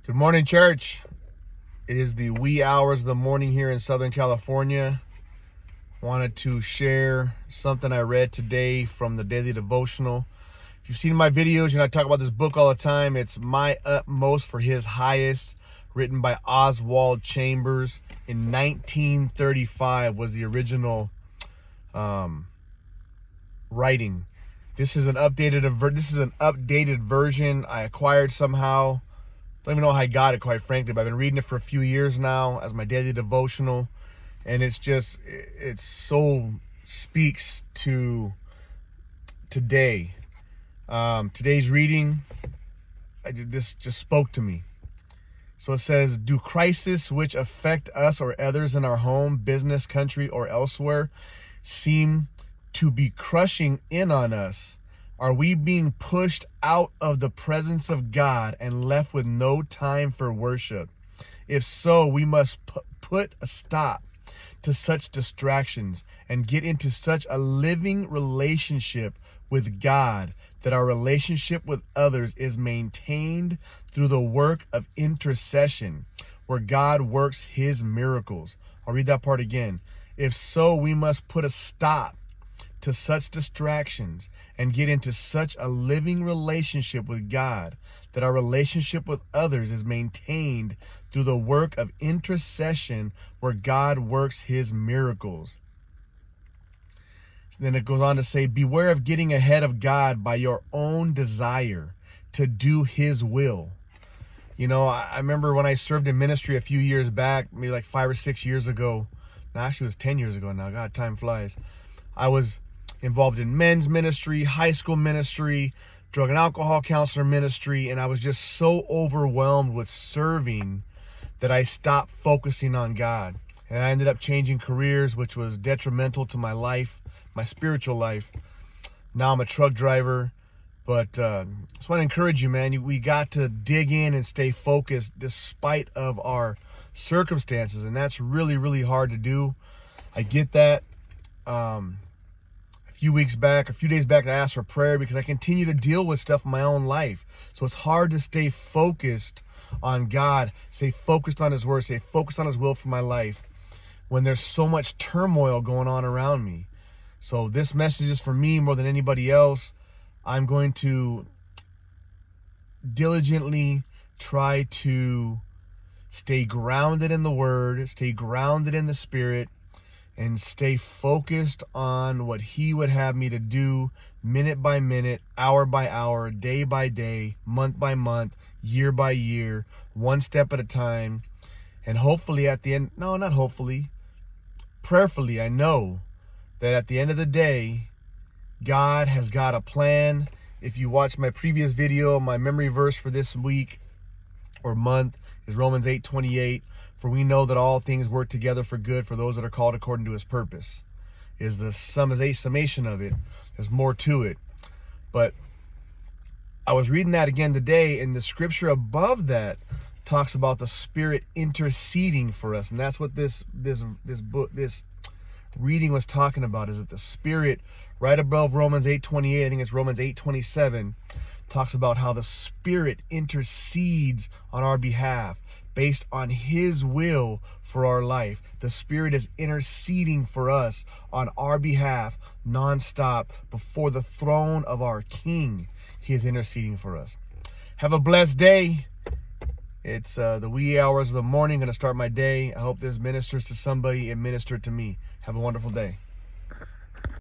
Good morning, church. It is the wee hours of the morning here in Southern California. Wanted to share something I read today from the daily devotional. If you've seen my videos, I talk about this book all the time. It's My Utmost for His Highest, written by Oswald Chambers. In 1935 was the original writing. This is an updated version I acquired somehow. Don't even know how I got it, quite frankly, but I've been reading it for a few years now as my daily devotional, and it so speaks to today. Today's reading, this just spoke to me. So it says, do crises which affect us or others in our home, business, country, or elsewhere seem to be crushing in on us? Are we being pushed out of the presence of God and left with no time for worship? If so, we must put a stop to such distractions and get into such a living relationship with God that our relationship with others is maintained through the work of intercession, where God works His miracles. I'll read that part again. If so, we must put a stop to such distractions and get into such a living relationship with God that our relationship with others is maintained through the work of intercession, where God works His miracles. Then it goes on to say, beware of getting ahead of God by your own desire to do His will. I remember when I served in ministry a few years back, maybe like 5 or 6 years ago. No, actually it was 10 years ago now. God, time flies. I was involved in men's ministry, high school ministry, drug and alcohol counselor ministry, and I was just so overwhelmed with serving that I stopped focusing on God. And I ended up changing careers, which was detrimental to my life, my spiritual life. Now I'm a truck driver. But just want to encourage you, man. We got to dig in and stay focused despite of our circumstances, and that's really, really hard to do. I get that. A few days back, I asked for prayer because I continue to deal with stuff in my own life. So it's hard to stay focused on God, stay focused on His word, stay focused on His will for my life when there's so much turmoil going on around me. So this message is for me more than anybody else. I'm going to diligently try to stay grounded in the Word, stay grounded in the Spirit, and stay focused on what He would have me to do minute by minute, hour by hour, day by day, month by month, year by year, one step at a time. And hopefully at the end, no, not hopefully, prayerfully, I know that at the end of the day, God has got a plan. If you watch my previous video, my memory verse for this week or month is Romans 8:28. For we know that all things work together for good for those that are called according to His purpose. Is the summation of it. There's more to it. But I was reading that again today, and the scripture above that talks about the Spirit interceding for us. And that's what this reading was talking about, is that the Spirit, right above Romans 8:28, I think it's Romans 8:27, talks about how the Spirit intercedes on our behalf based on His will for our life. The Spirit is interceding for us on our behalf nonstop before the throne of our King. He is interceding for us. Have a blessed day. It's the wee hours of the morning. Going to start my day. I hope this ministers to somebody. It ministered to me. Have a wonderful day.